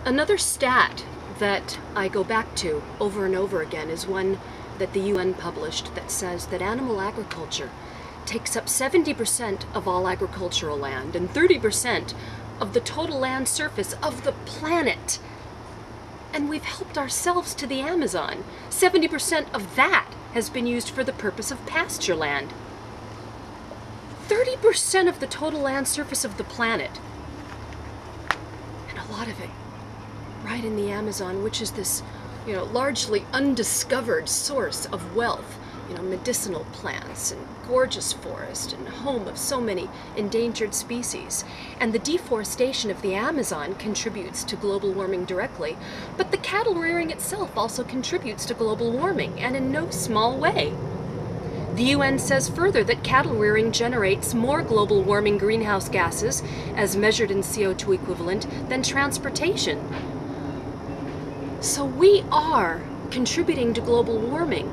Another stat that I go back to over and over again is one that the UN published that says that animal agriculture takes up 70% of all agricultural land and 30% of the total land surface of the planet. And we've helped ourselves to the Amazon. 70% of that has been used for the purpose of pasture land. 30% of the total land surface of the planet. And a lot of it right in the Amazon, which is this, largely undiscovered source of wealth. Medicinal plants and gorgeous forest and home of so many endangered species. And the deforestation of the Amazon contributes to global warming directly, but the cattle rearing itself also contributes to global warming, and in no small way. The UN says further that cattle rearing generates more global warming greenhouse gases, as measured in CO2 equivalent, than transportation. So we are contributing to global warming,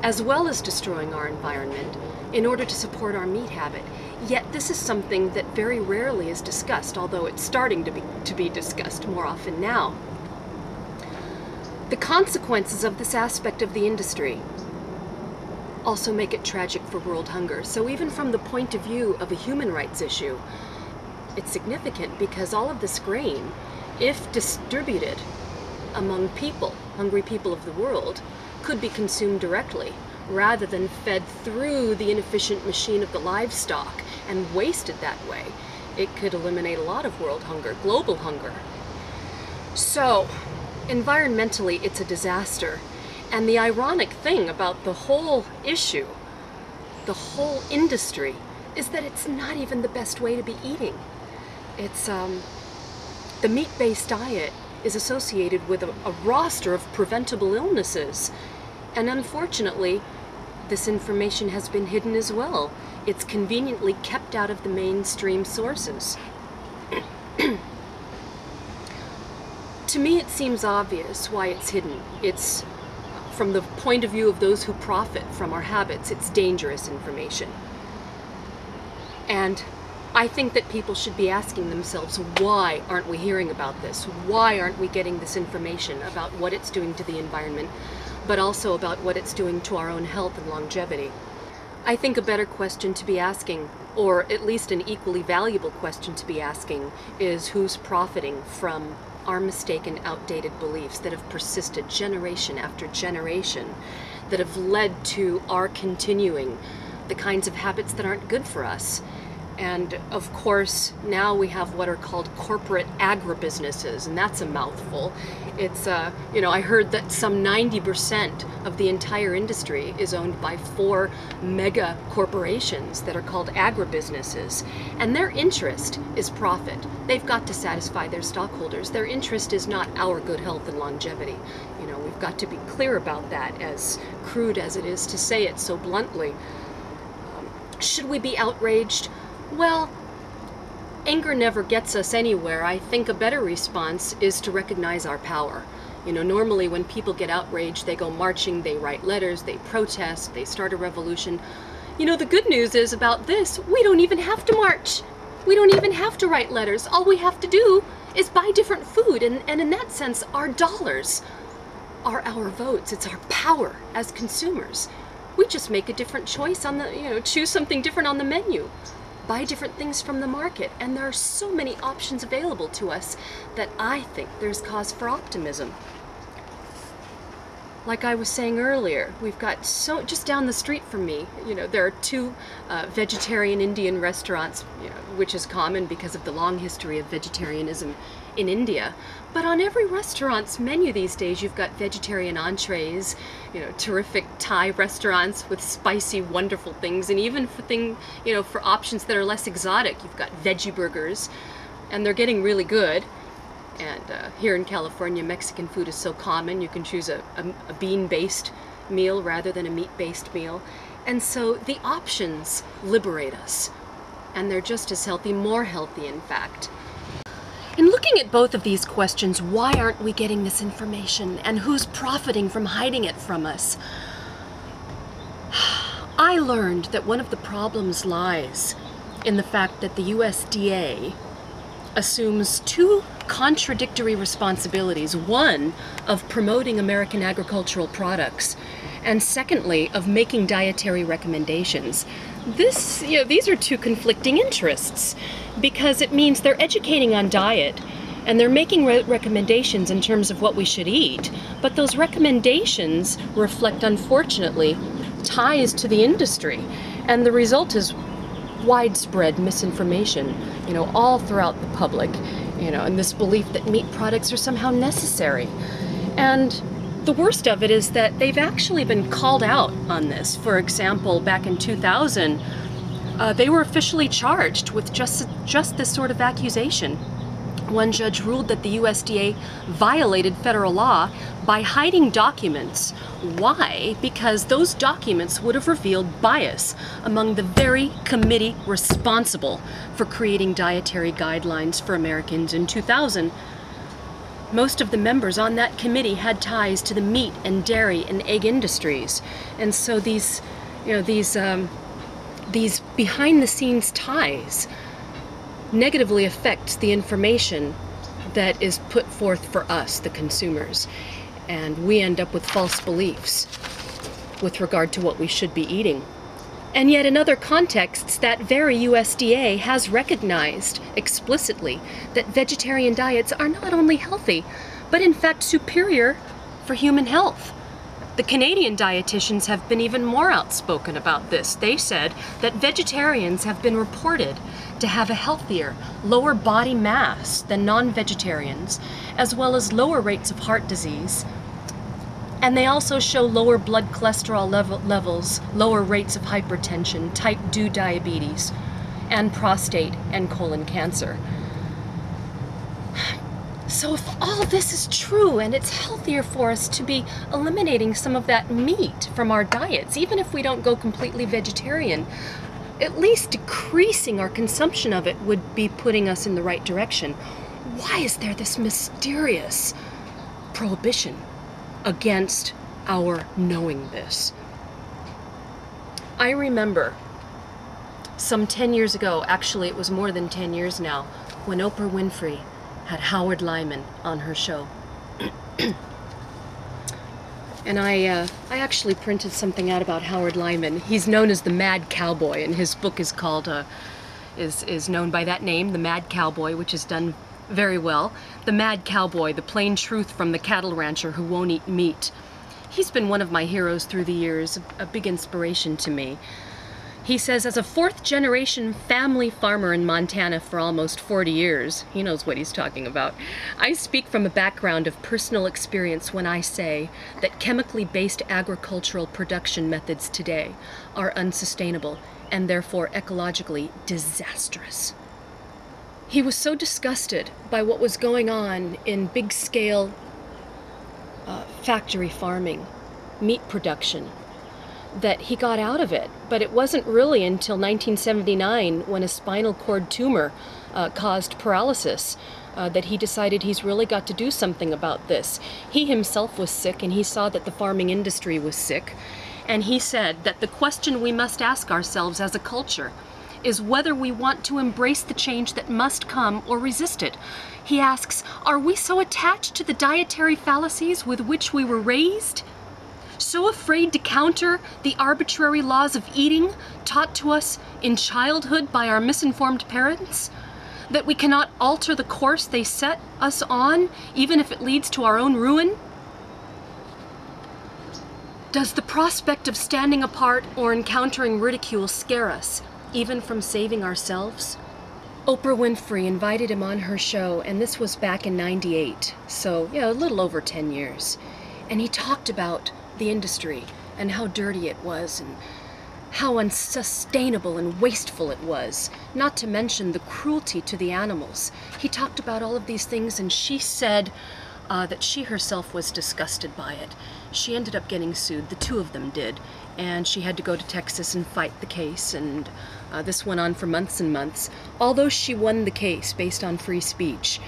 as well as destroying our environment, in order to support our meat habit. Yet this is something that very rarely is discussed, although it's starting to be discussed more often now. The consequences of this aspect of the industry also make it tragic for world hunger. So even from the point of view of a human rights issue, it's significant because all of this grain, if distributed among people, hungry people of the world, could be consumed directly, rather than fed through the inefficient machine of the livestock and wasted that way. It could eliminate a lot of world hunger, global hunger. So, environmentally, it's a disaster. And the ironic thing about the whole issue, the whole industry, is that it's not even the best way to be eating. It's, the meat-based diet is associated with a roster of preventable illnesses. And unfortunately, this information has been hidden as well. It's conveniently kept out of the mainstream sources. To me, it seems obvious why it's hidden. It's, from the point of view of those who profit from our habits, it's dangerous information. And I think that people should be asking themselves, why aren't we hearing about this? Why aren't we getting this information about what it's doing to the environment, but also about what it's doing to our own health and longevity? I think a better question to be asking, or at least an equally valuable question to be asking, is who's profiting from our mistaken, outdated beliefs that have persisted generation after generation, that have led to our continuing the kinds of habits that aren't good for us. And of course, now we have what are called corporate agribusinesses, and that's a mouthful. It's, I heard that some 90% of the entire industry is owned by 4 mega corporations that are called agribusinesses. And their interest is profit. They've got to satisfy their stockholders. Their interest is not our good health and longevity. We've got to be clear about that, as crude as it is to say it so bluntly. Should we be outraged? Well, anger never gets us anywhere. I think a better response is to recognize our power. Normally when people get outraged, they go marching, they write letters, they protest, they start a revolution. The good news is about this, we don't even have to march. We don't even have to write letters. All we have to do is buy different food. And in that sense, our dollars are our votes. It's our power as consumers. We just make a different choice on the, choose something different on the menu. Buy different things from the market, and there are so many options available to us that I think there's cause for optimism. Like I was saying earlier, we've got just down the street from me, there are 2 vegetarian Indian restaurants, which is common because of the long history of vegetarianism in India. But on every restaurant's menu these days, you've got vegetarian entrees, terrific Thai restaurants with spicy, wonderful things, and even for options that are less exotic, you've got veggie burgers, and they're getting really good. And here in California, Mexican food is so common, you can choose a bean-based meal rather than a meat-based meal. And so the options liberate us, and they're just as healthy, more healthy in fact. In looking at both of these questions, why aren't we getting this information, and who's profiting from hiding it from us? I learned that one of the problems lies in the fact that the USDA assumes two contradictory responsibilities. One, of promoting American agricultural products, and secondly, of making dietary recommendations. These are two conflicting interests, because it means they're educating on diet and they're making recommendations in terms of what we should eat, but those recommendations reflect, unfortunately, ties to the industry, and the result is widespread misinformation, all throughout the public, and this belief that meat products are somehow necessary. And the worst of it is that they've actually been called out on this. For example, back in 2000, they were officially charged with just this sort of accusation. One judge ruled that the USDA violated federal law by hiding documents. Why? Because those documents would have revealed bias among the very committee responsible for creating dietary guidelines for Americans in 2000. Most of the members on that committee had ties to the meat and dairy and egg industries. And so these behind-the-scenes ties negatively affect the information that is put forth for us, the consumers. And we end up with false beliefs with regard to what we should be eating. And yet in other contexts, that very USDA has recognized explicitly that vegetarian diets are not only healthy, but in fact superior for human health. The Canadian dietitians have been even more outspoken about this. They said that vegetarians have been reported to have a healthier, lower body mass than non-vegetarians, as well as lower rates of heart disease. And they also show lower blood cholesterol levels, lower rates of hypertension, type 2 diabetes, and prostate and colon cancer. So if all this is true, and it's healthier for us to be eliminating some of that meat from our diets, even if we don't go completely vegetarian, at least decreasing our consumption of it would be putting us in the right direction. Why is there this mysterious prohibition against our knowing this? I remember some 10 years ago, actually it was more than 10 years now, when Oprah Winfrey had Howard Lyman on her show. And I actually printed something out about Howard Lyman. He's known as the Mad Cowboy, and his book is called, is known by that name, The Mad Cowboy, which is done very well. The Mad Cowboy, the plain truth from the cattle rancher who won't eat meat. He's been one of my heroes through the years, a big inspiration to me. He says, as a fourth-generation family farmer in Montana for almost 40 years, he knows what he's talking about, I speak from a background of personal experience when I say that chemically-based agricultural production methods today are unsustainable and therefore ecologically disastrous. He was so disgusted by what was going on in big-scale factory farming, meat production, that he got out of it. But it wasn't really until 1979, when a spinal cord tumor caused paralysis, that he decided he's really got to do something about this. He himself was sick, and he saw that the farming industry was sick, and he said that the question we must ask ourselves as a culture is whether we want to embrace the change that must come or resist it. He asks, are we so attached to the dietary fallacies with which we were raised? So afraid to counter the arbitrary laws of eating taught to us in childhood by our misinformed parents, that we cannot alter the course they set us on, even if it leads to our own ruin? Does the prospect of standing apart or encountering ridicule scare us, even from saving ourselves? Oprah Winfrey invited him on her show, and this was back in '98, so a little over 10 years. And he talked about the industry and how dirty it was and how unsustainable and wasteful it was, not to mention the cruelty to the animals. He talked about all of these things, and she said that she herself was disgusted by it. She ended up getting sued, the two of them did, and she had to go to Texas and fight the case, and this went on for months and months. Although she won the case based on free speech,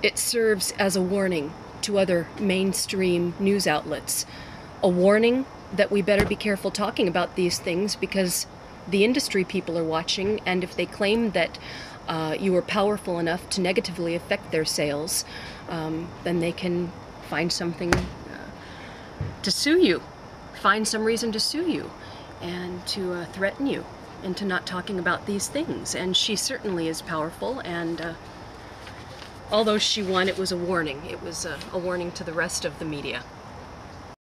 it serves as a warning to other mainstream news outlets. A warning that we better be careful talking about these things, because the industry people are watching, and if they claim that you are powerful enough to negatively affect their sales, then they can find something to sue you, find some reason to sue you, and to threaten you into not talking about these things. And she certainly is powerful, and although she won, it was a warning. It was a warning to the rest of the media.